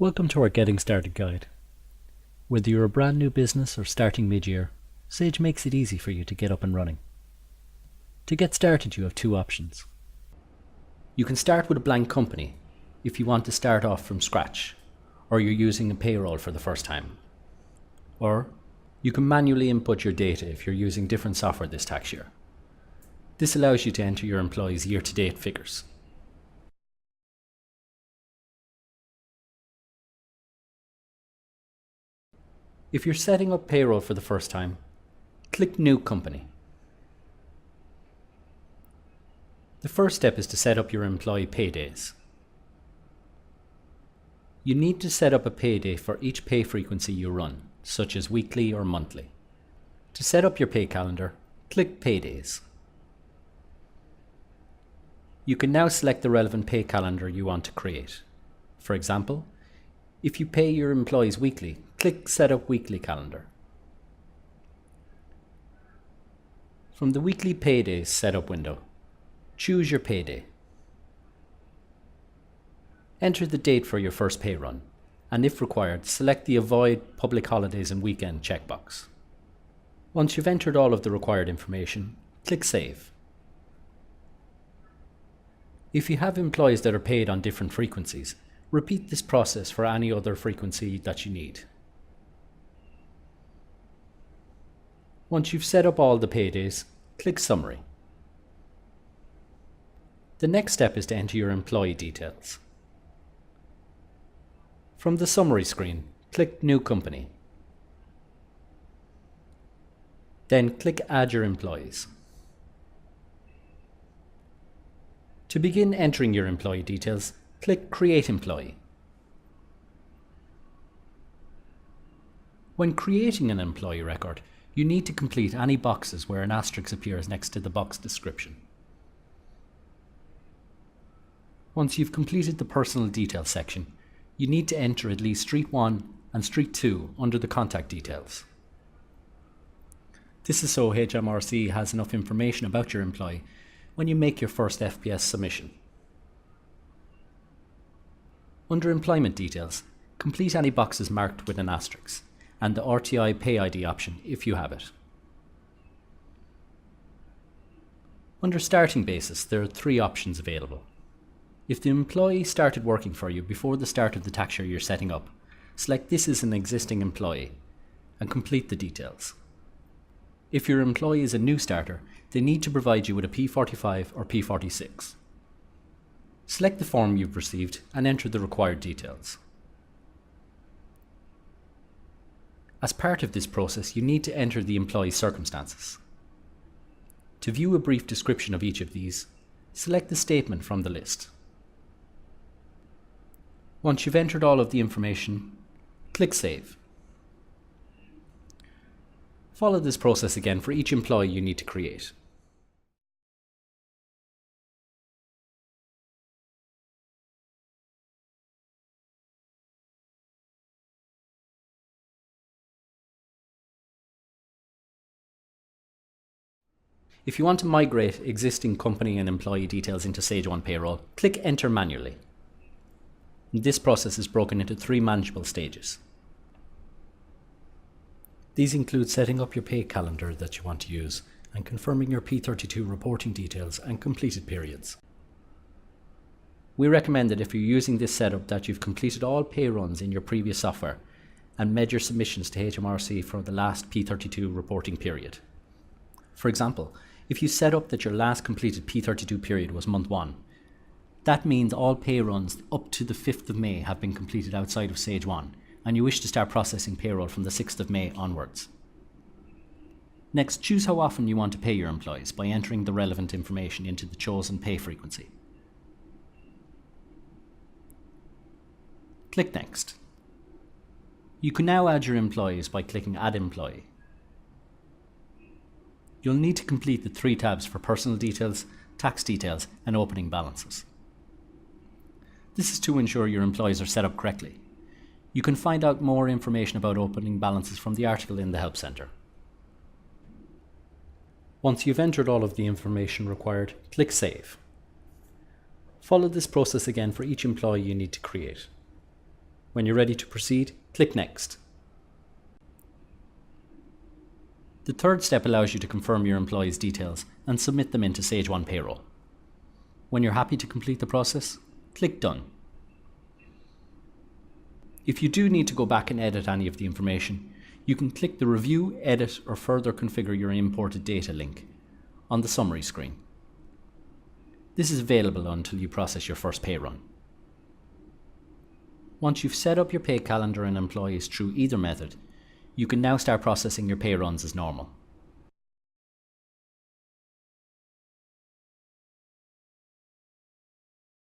Welcome to our Getting Started guide. Whether you're a brand new business or starting mid-year, Sage makes it easy for you to get up and running. To get started, you have two options. You can start with a blank company if you want to start off from scratch, or you're using a payroll for the first time. Or you can manually input your data if you're using different software this tax year. This allows you to enter your employees' year-to-date figures. If you're setting up payroll for the first time, click New Company. The first step is to set up your employee paydays. You need to set up a payday for each pay frequency you run, such as weekly or monthly. To set up your pay calendar, click Paydays. You can now select the relevant pay calendar you want to create. For example, if you pay your employees weekly, click Set Up Weekly Calendar. From the Weekly Paydays setup window, choose your payday. Enter the date for your first pay run, and if required, select the Avoid Public Holidays and Weekend checkbox. Once you've entered all of the required information, click Save. If you have employees that are paid on different frequencies, repeat this process for any other frequency that you need. Once you've set up all the paydays, click Summary. The next step is to enter your employee details. From the Summary screen, click New Company. Then click Add Your Employees. To begin entering your employee details, click Create Employee. When creating an employee record, you need to complete any boxes where an asterisk appears next to the box description. Once you've completed the personal details section, you need to enter at least Street 1 and Street 2 under the contact details. This is so HMRC has enough information about your employee when you make your first FPS submission. Under Employment Details, complete any boxes marked with an asterisk and the RTI Pay ID option if you have it. Under Starting Basis, there are three options available. If the employee started working for you before the start of the tax year you're setting up, select This is an existing employee and complete the details. If your employee is a new starter, they need to provide you with a P45 or P46. Select the form you've received and enter the required details. As part of this process, you need to enter the employee's circumstances. To view a brief description of each of these, select the statement from the list. Once you've entered all of the information, click Save. Follow this process again for each employee you need to create. If you want to migrate existing company and employee details into Sage 1 Payroll, click Enter manually. This process is broken into three manageable stages. These include setting up your pay calendar that you want to use and confirming your P32 reporting details and completed periods. We recommend that if you're using this setup that you've completed all pay runs in your previous software and made your submissions to HMRC for the last P32 reporting period. For example, if you set up that your last completed P32 period was month 1, that means all pay runs up to the 5th of May have been completed outside of Sage 1, and you wish to start processing payroll from the 6th of May onwards. Next, choose how often you want to pay your employees by entering the relevant information into the chosen pay frequency. Click Next. You can now add your employees by clicking Add Employee. You'll need to complete the three tabs for personal details, tax details, and opening balances. This is to ensure your employees are set up correctly. You can find out more information about opening balances from the article in the Help Centre. Once you've entered all of the information required, click Save. Follow this process again for each employee you need to create. When you're ready to proceed, click Next. The third step allows you to confirm your employees' details and submit them into Sage 1 Payroll. When you're happy to complete the process, click Done. If you do need to go back and edit any of the information, you can click the Review, Edit or Further Configure Your Imported Data link on the summary screen. This is available until you process your first pay run. Once you've set up your pay calendar and employees through either method, you can now start processing your pay runs as normal.